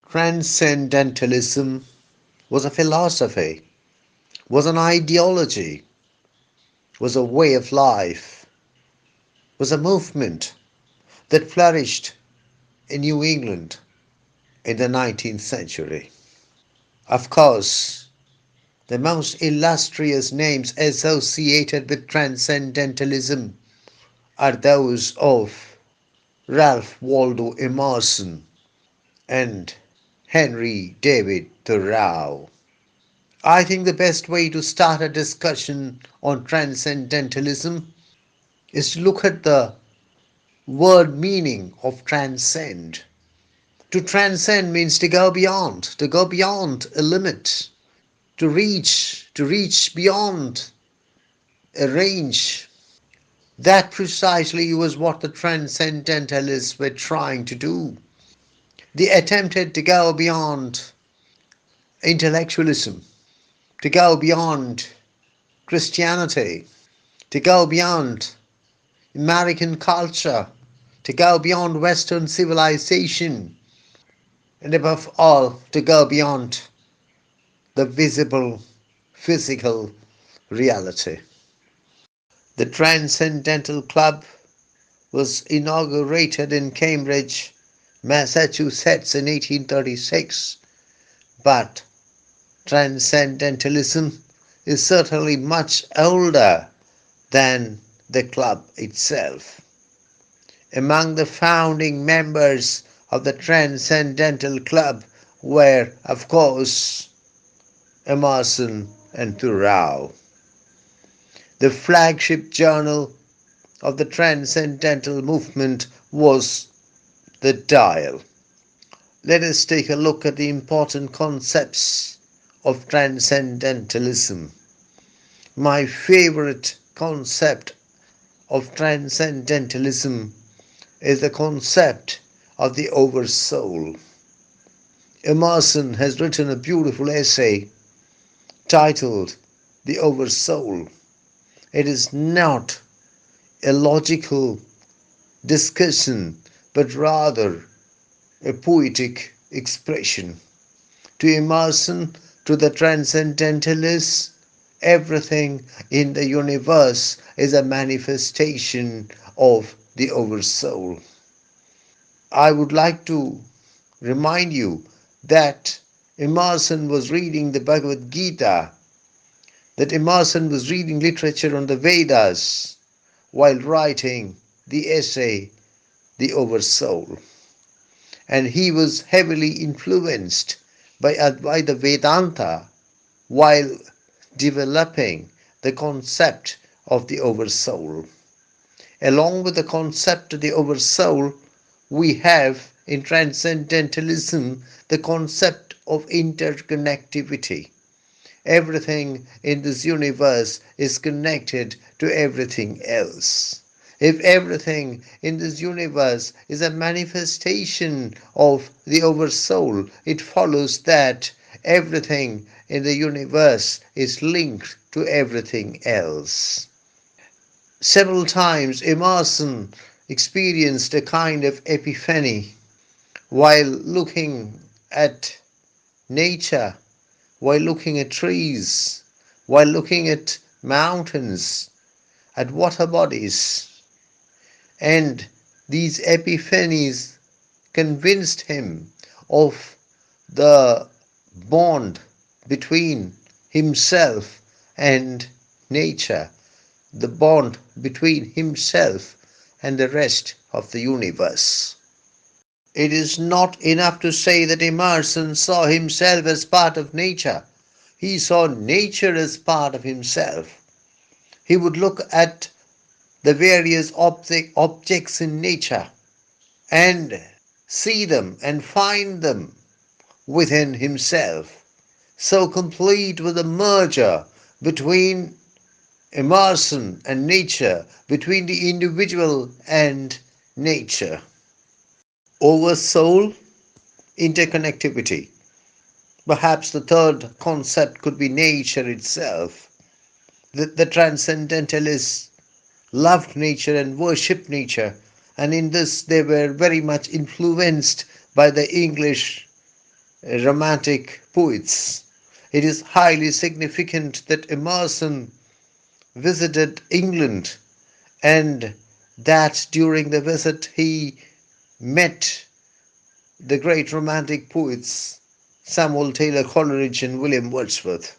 Transcendentalism was a philosophy, was an ideology, was a way of life, was a movement that flourished in New England in the 19th century. Of course, the most illustrious names associated with Transcendentalism are those of Ralph Waldo Emerson and Henry David Thoreau. I think the best way to start a discussion on Transcendentalism is to look at the word meaning of transcend. To transcend means to go beyond a limit, to reach beyond a range. That precisely was what the Transcendentalists were trying to do. They attempted to go beyond intellectualism, to go beyond Christianity, to go beyond American culture, to go beyond Western civilization, and above all, to go beyond the visible physical reality. The Transcendental Club was inaugurated in Cambridge, Massachusetts in 1836, but Transcendentalism is certainly much older than the club itself. Among the founding members of the Transcendental Club were, of course, Emerson and Thoreau. The flagship journal of the Transcendental movement was the Dial. Let us take a look at the important concepts of Transcendentalism. My favorite concept of Transcendentalism is the concept of the Oversoul. Emerson has written a beautiful essay titled The Oversoul. It is not a logical discussion, but rather a poetic expression. To Emerson, to the Transcendentalists, everything in the universe is a manifestation of the Oversoul. I would like to remind you that Emerson was reading the Bhagavad Gita, that Emerson was reading literature on the Vedas while writing the essay The Oversoul. And he was heavily influenced by Advaita Vedanta while developing the concept of the Oversoul. Along with the concept of the Oversoul, we have in Transcendentalism the concept of interconnectivity. Everything in this universe is connected to everything else. If everything in this universe is a manifestation of the Oversoul, it follows that everything in the universe is linked to everything else. Several times Emerson experienced a kind of epiphany while looking at nature, while looking at trees, while looking at mountains, at water bodies. And these epiphanies convinced him of the bond between himself and nature, the bond between himself and the rest of the universe. It is not enough to say that Emerson saw himself as part of nature. He saw nature as part of himself. He would look at the various objects in nature and see them and find them within himself. So complete was the merger between Emerson and nature, between the individual and nature. Oversoul, interconnectivity. Perhaps the third concept could be nature itself. The Transcendentalists loved nature and worshipped nature, and in this they were very much influenced by the English romantic poets. It is highly significant that Emerson visited England and that during the visit he met the great romantic poets Samuel Taylor Coleridge and William Wordsworth.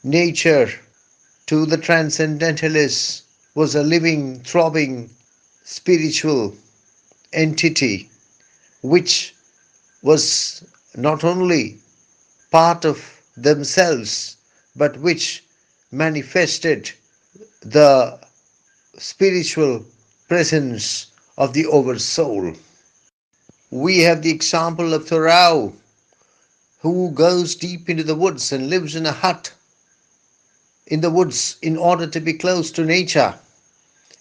Nature, to the Transcendentalists, was a living, throbbing, spiritual entity which was not only part of themselves but which manifested the spiritual presence of the oversoul. We have the example of Thoreau, who goes deep into the woods and lives in a hut in the woods in order to be close to nature,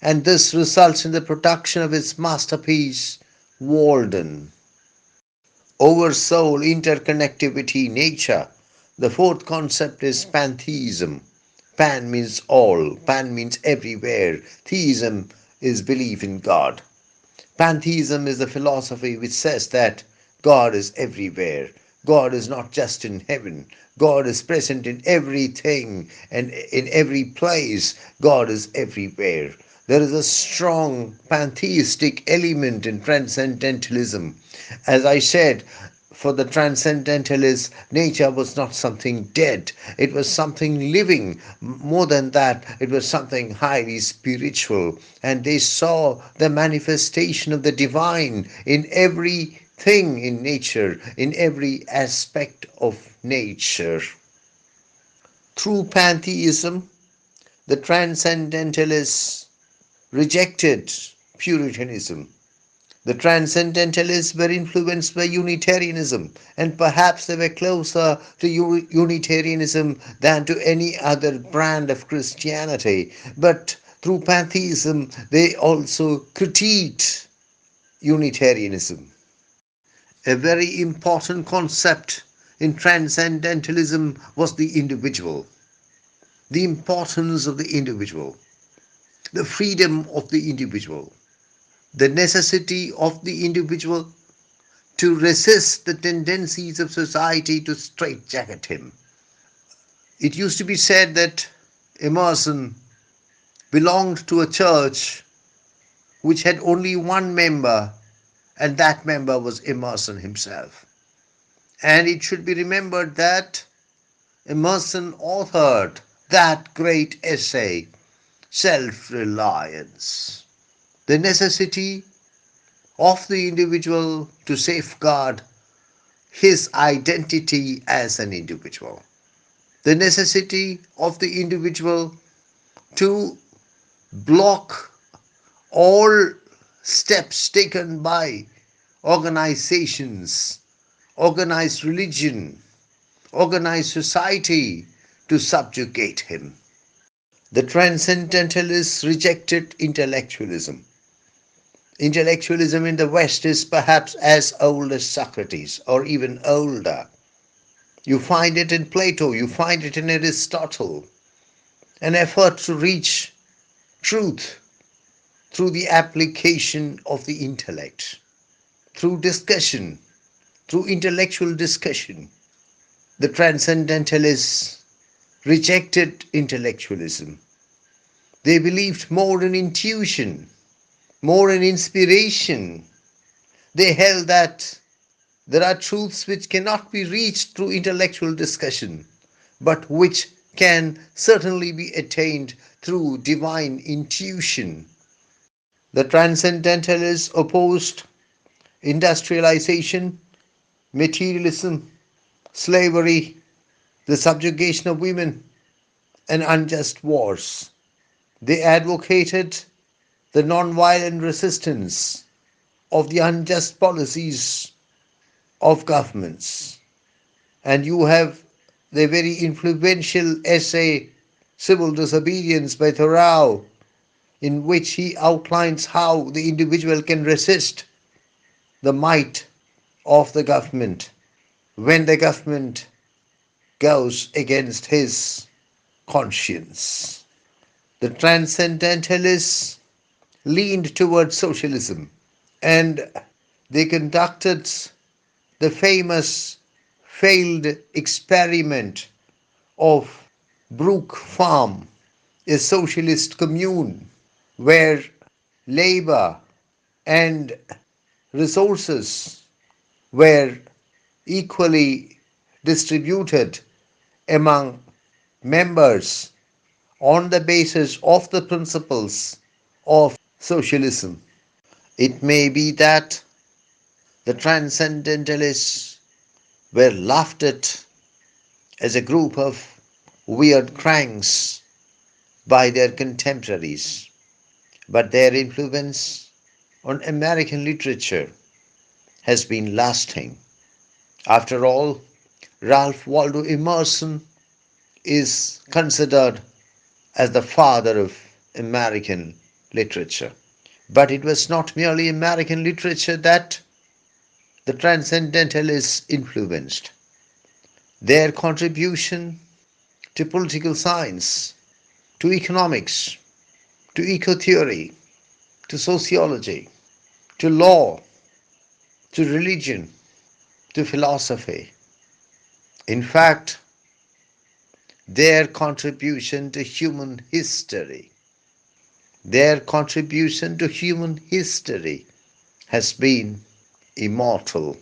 and this results in the production of his masterpiece, Walden. Oversoul, interconnectivity, nature. The fourth concept is pantheism. Pan means all, pan means everywhere. Theism is belief in God. Pantheism is a philosophy which says that God is everywhere. God is not just in heaven. God is present in everything and in every place. God is everywhere. There is a strong pantheistic element in transcendentalism. As I said, for the transcendentalists, nature was not something dead. It was something living. More than that, it was something highly spiritual. And they saw the manifestation of the divine in everything in nature, in every aspect of nature. Through pantheism, the transcendentalists rejected Puritanism. The Transcendentalists were influenced by Unitarianism, and perhaps they were closer to Unitarianism than to any other brand of Christianity. But through pantheism, they also critiqued Unitarianism. A very important concept in Transcendentalism was the individual, the importance of the individual, the freedom of the individual, the necessity of the individual to resist the tendencies of society to straitjacket him. It used to be said that Emerson belonged to a church which had only one member, and that member was Emerson himself. And it should be remembered that Emerson authored that great essay, Self-Reliance, the necessity of the individual to safeguard his identity as an individual, the necessity of the individual to block all steps taken by organizations, organized religion, organized society to subjugate him. The Transcendentalists rejected intellectualism. Intellectualism in the West is perhaps as old as Socrates, or even older. You find it in Plato, you find it in Aristotle. An effort to reach truth through the application of the intellect, through discussion, through intellectual discussion. The Transcendentalists rejected intellectualism. They believed more in intuition, more in inspiration. They held that there are truths which cannot be reached through intellectual discussion, but which can certainly be attained through divine intuition. The Transcendentalists opposed industrialization, materialism, slavery, the subjugation of women, and unjust wars. They advocated the nonviolent resistance of the unjust policies of governments. And you have the very influential essay, Civil Disobedience by Thoreau, in which he outlines how the individual can resist the might of the government when the government goes against his conscience. The Transcendentalists leaned towards socialism and they conducted the famous failed experiment of Brook Farm, a socialist commune where labor and resources were equally distributed among members on the basis of the principles of socialism. It may be that the Transcendentalists were laughed at as a group of weird cranks by their contemporaries, but their influence on American literature has been lasting. After all, Ralph Waldo Emerson is considered as the father of American literature. But it was not merely American literature that the Transcendentalists influenced. Their contribution to political science, to economics, to eco-theory, to sociology, to law, to religion, to philosophy. In fact, their contribution to human history, their contribution to human history has been immortal.